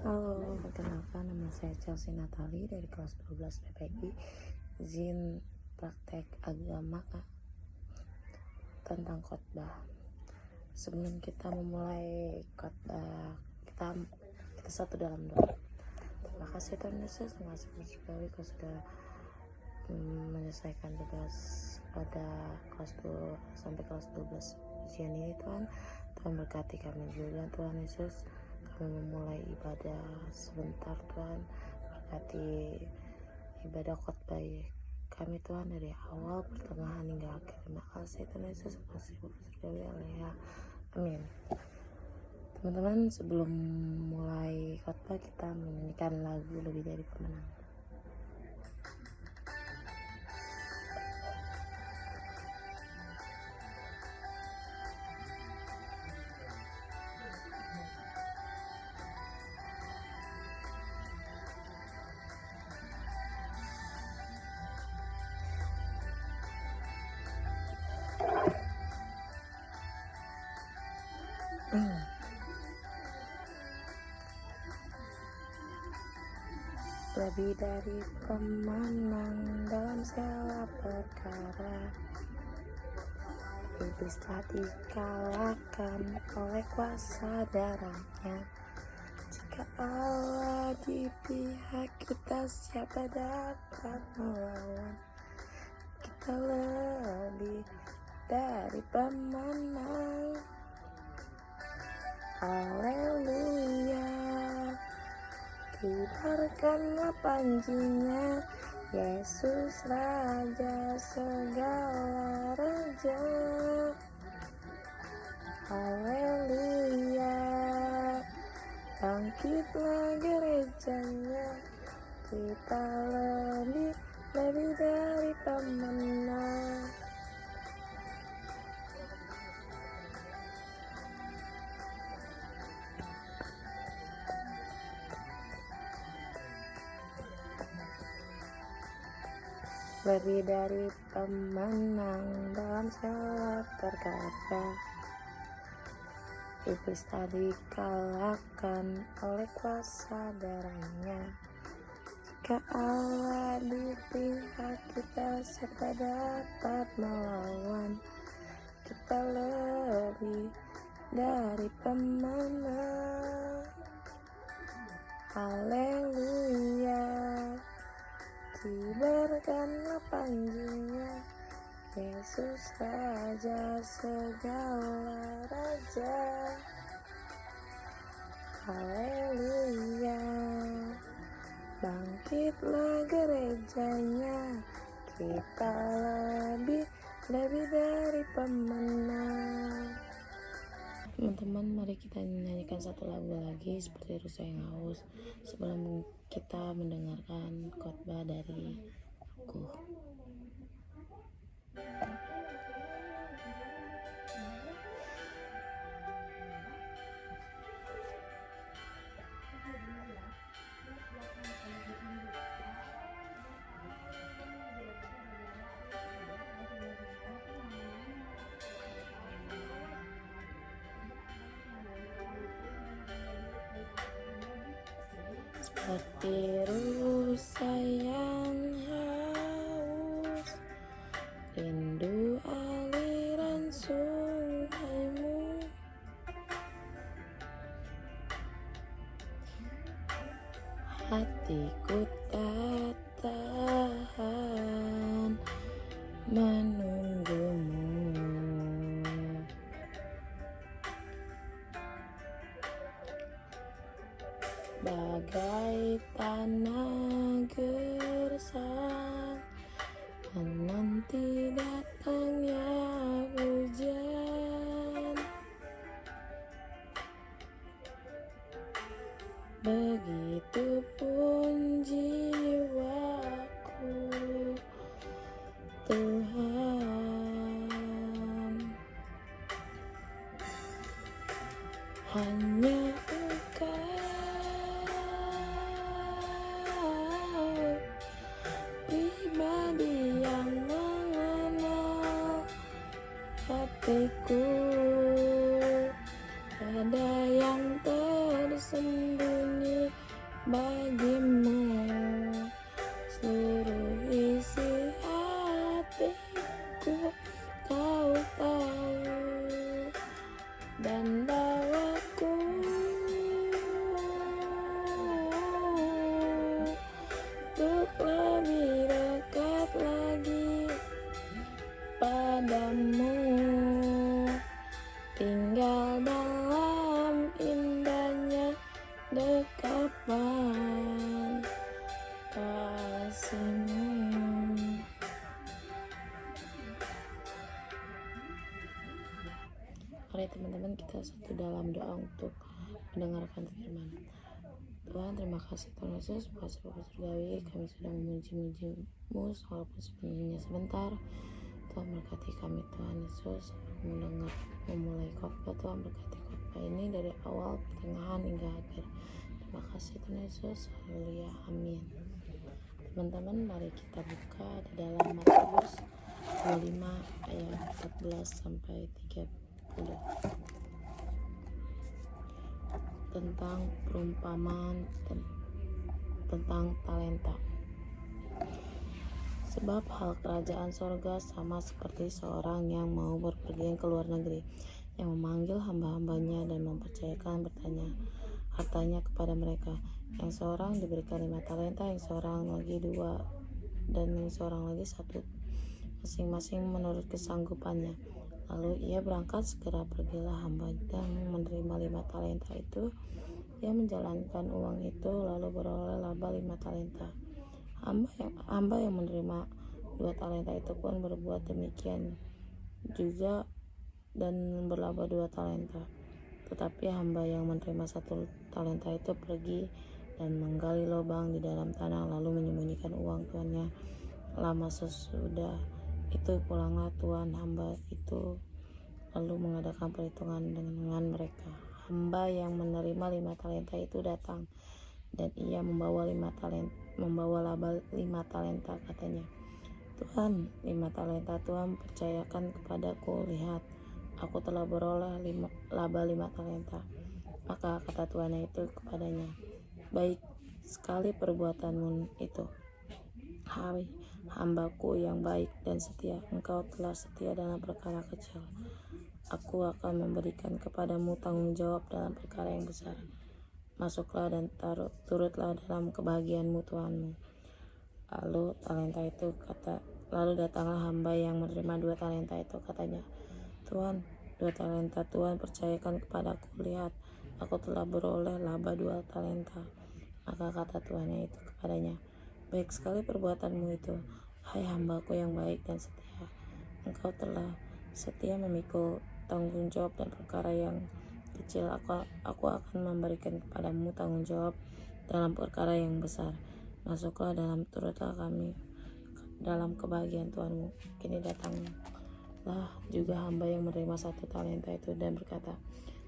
Halo, perkenalkan nama saya Chelsea Natali dari kelas 12 PPI. Izin praktek agama tentang khotbah. Sebelum kita memulai khotbah, kita satu dalam doa. Terima kasih Tuhan Yesus, terima kasih bersyukur kau sudah menyelesaikan tugas pada kelas 2 sampai kelas 12 ujian ini Tuhan. Tuhan berkati kami juga Tuhan Yesus. Kami memulai ibadah sebentar Tuhan, berkati ibadah khotbah kami Tuhan dari awal, pertengahan hingga akhir. Terima kasih Tuhan Yesus, terima kasih Bapak Surgawi Aleha. Amin. Teman-teman, sebelum mulai khotbah kita menyanyikan lagu Lebih Dari Pemenang. Lebih dari pemenang dalam segala perkara, iblis telah dikalahkan oleh kuasa darahnya. Jika Allah di pihak kita, siapa dapat melawan? Kita lebih dari pemenang. Haleluya. Kibarkanlah panjinya, Yesus Raja segala raja. Haleluya. Bangkitlah gerejanya, kita lebih dari pemenang. Lebih dari pemenang dalam segala perkara, iblis tadi kalahkan oleh kuasa darahnya. Jika Allah di pihak kita, siapa dapat melawan? Kita lebih dari pemenang. Haleluya. Kibarkanlah panjinya, Yesus Raja segala raja. Haleluya. Bangkitlah gerejanya, kita lebih dari pemenang. Teman-teman, mari kita nyanyikan satu lagu lagi seperti Rusa yang Haus sebelum kita mendengarkan khotbah dari aku. Seperti rusa yang haus, rindu aliran sungaimu. Hatiku tak tahan menunggumu. Bagai tanah gersang menanti datangnya hujan, begitupun jiwaku Tuhan. Hanya Engkau pribadi yang mengenal hatiku, ada yang tersembunyi bagimu seluruh isi hatiku. Kau tahu dan bawaku untuk lebih dekat lagi padamu, tinggal dalam indahnya dekapan kasihmu. Mari teman-teman kita satu dalam doa untuk mendengarkan firman Tuhan. Terima kasih Tuhan Yesus, makasih Bapak Surgawi, kami sudah memuji-muji-Mu walaupun sebenarnya sebentar. Tuhan berkati kami Tuhan Yesus, memulai khotbah. Tuhan berkati khotbah ini dari awal, pertengahan hingga akhir. Terima kasih Tuhan Yesus, haleluya, amin. Teman-teman mari kita buka di dalam Matius 25 ayat 14 sampai 30 tentang perumpamaan tentang talenta. Sebab hal kerajaan sorga sama seperti seorang yang mau berpergian ke luar negeri, yang memanggil hamba-hambanya dan mempercayakan hartanya kepada mereka. Yang seorang diberikan 5 talenta, yang seorang lagi 2, dan yang seorang lagi 1, masing-masing menurut kesanggupannya. Lalu ia berangkat, segera pergilah hamba yang menerima 5 talenta itu. Ia menjalankan uang itu, lalu beroleh laba 5 talenta. Hamba yang menerima 2 talenta itu pun berbuat demikian juga dan berlaba 2 talenta. Tetapi hamba yang menerima 1 talenta itu pergi dan menggali lubang di dalam tanah, lalu menyembunyikan uang tuannya. Lama sesudah itu pulanglah tuan hamba itu, lalu mengadakan perhitungan dengan mereka. Hamba yang menerima 5 talenta itu datang, dan ia membawa laba 5 talenta. Katanya, Tuhan, 5 talenta Tuhan percayakan kepadaku. Lihat, aku telah beroleh laba 5 talenta. Maka kata tuannya itu kepadanya, baik sekali perbuatanmu itu, hai hambaku yang baik dan setia. Engkau telah setia dalam perkara kecil, aku akan memberikan kepadamu tanggung jawab dalam perkara yang besar. Masuklah dan turutlah dalam kebahagiaanmu tuanmu. Lalu datanglah hamba yang menerima 2 talenta itu. Katanya, Tuhan, 2 talenta Tuhan percayakan kepadaku. Lihat, aku telah beroleh laba 2 talenta. Maka kata tuannya itu kepadanya, baik sekali perbuatanmu itu, hai hambaku yang baik dan setia. Engkau telah setia memikul tanggung jawab dan perkara yang kecil, aku akan memberikan kepadamu tanggung jawab dalam perkara yang besar. Masuklah turutlah kami dalam kebahagiaan Tuhanmu. Kini datanglah juga hamba yang menerima 1 talenta itu dan berkata,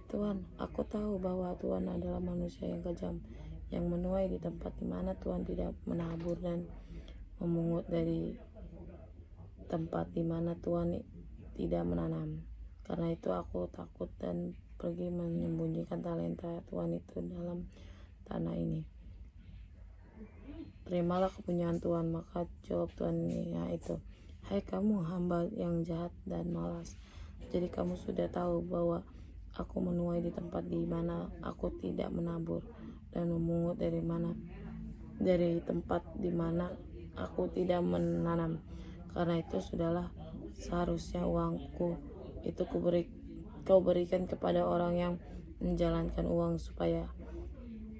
Tuhan, aku tahu bahwa Tuhan adalah manusia yang kejam, yang menuai di tempat di mana Tuhan tidak menabur dan memungut dari tempat di mana Tuhan tidak menanam. Karena itu aku takut dan pergi menyembunyikan talenta Tuhan itu dalam tanah ini. Terimalah kepunyaan Tuhan. Maka jawab tuannya itu, hai kamu hamba yang jahat dan malas, jadi kamu sudah tahu bahwa aku menuai di tempat di mana aku tidak menabur dan memungut dari tempat di mana aku tidak menanam. Karena itu sudahlah, seharusnya uangku itu kau berikan kepada orang yang menjalankan uang, supaya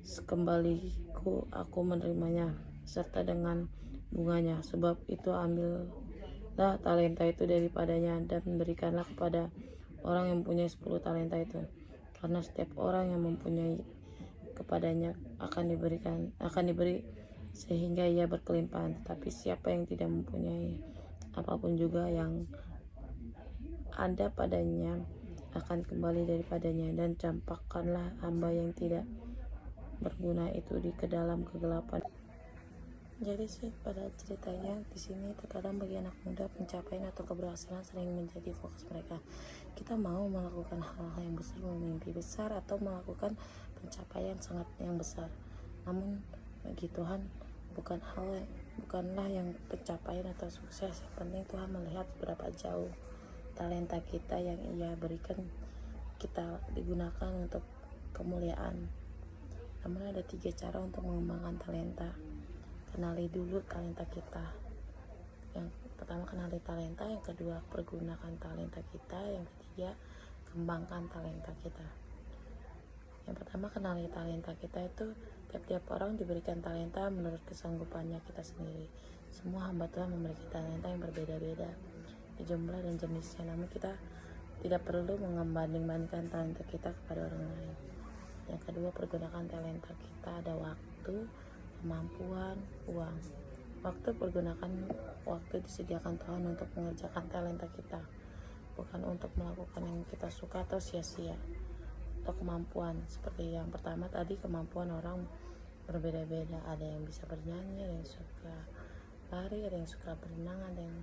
sekembaliku aku menerimanya serta dengan bunganya. Sebab itu ambillah talenta itu daripadanya dan berikanlah kepada orang yang mempunyai 10 talenta itu. Karena setiap orang yang mempunyai, kepadanya akan diberi sehingga ia berkelimpahan. Tetapi siapa yang tidak mempunyai apapun juga yang ada padanya akan kembali daripadanya, dan campakkanlah hamba yang tidak berguna itu ke dalam kegelapan. Jadi sih pada ceritanya di sini terkadang bagi anak muda pencapaian atau keberhasilan sering menjadi fokus mereka. Kita mau melakukan hal-hal yang besar, memimpi besar, atau melakukan pencapaian yang besar. Namun bagi Tuhan bukanlah yang pencapaian atau sukses. Yang penting Tuhan melihat berapa jauh talenta kita yang Ia berikan kita digunakan untuk kemuliaan. Namun ada 3 cara untuk mengembangkan talenta. Kenali dulu talenta kita. Yang pertama, kenali talenta. Yang kedua, pergunakan talenta kita. Yang ketiga, kembangkan talenta kita. Yang pertama, kenali talenta kita. Itu tiap-tiap orang diberikan talenta menurut kesanggupannya kita sendiri. Semua hamba Tuhan memiliki talenta yang berbeda-beda di jumlah dan jenisnya, namun kita tidak perlu membanding-bandingkan talenta kita kepada orang lain. Yang kedua, pergunakan talenta kita. Ada waktu, kemampuan, uang. Waktu, pergunakan waktu disediakan Tuhan untuk mengerjakan talenta kita, bukan untuk melakukan yang kita suka atau sia-sia. Atau kemampuan, seperti yang pertama tadi, kemampuan orang berbeda-beda. Ada yang bisa bernyanyi, ada yang suka lari, ada yang suka berenang, ada yang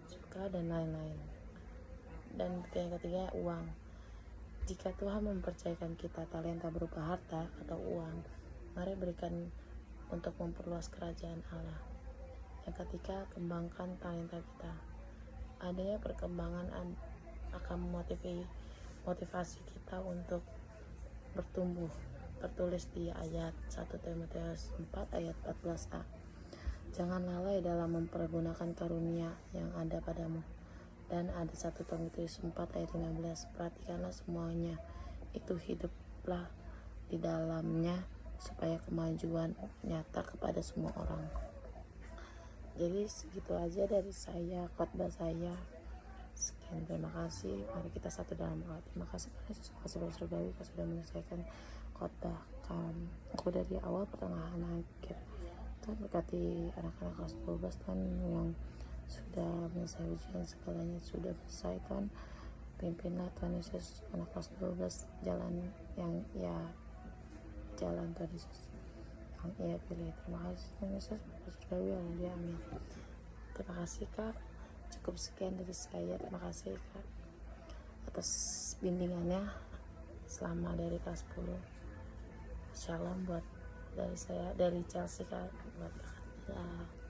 suka, dan lain-lain. Dan yang ketiga, uang. Jika Tuhan mempercayakan kita talenta berupa harta atau uang, mari berikan untuk memperluas kerajaan Allah. Yang ketiga, kembangkan talenta kita. Adanya perkembangan akan motivasi kita untuk bertumbuh. Tertulis di ayat 1 Timotius 4 ayat 14a. Jangan lalai dalam mempergunakan karunia yang ada padamu. Dan ada 1 Timotius 4 ayat 15. Perhatikanlah semuanya, itu hiduplah di dalamnya supaya kemajuan nyata kepada semua orang. Jadi segitu aja dari saya, khotbah saya. Sekian, terima kasih. Mari kita satu dalam doa. Terima kasih Tuhan Yesus, kasih surgawi, Kau sudah menyelesaikan khotbah aku dari awal, pertengahan, akhir. Tuhan berkati anak-anak kelas 12 Tuhan yang sudah menyelesai ujian, segalanya sudah selesai Tuhan. Pimpinlah Tuhan Yesus anak kelas 12 jalan yang jalan Tuhan Yesus yang Ia pilih. Terima kasih Tuhan Yesus, Bapa surgawi, haleluya, amin. Terima kasih Kak, cukup sekian dari saya. Terima kasih Kak atas bimbingannya selama dari kelas 10. Shalom buat dari saya, dari Chelsea Kak, buat Kak.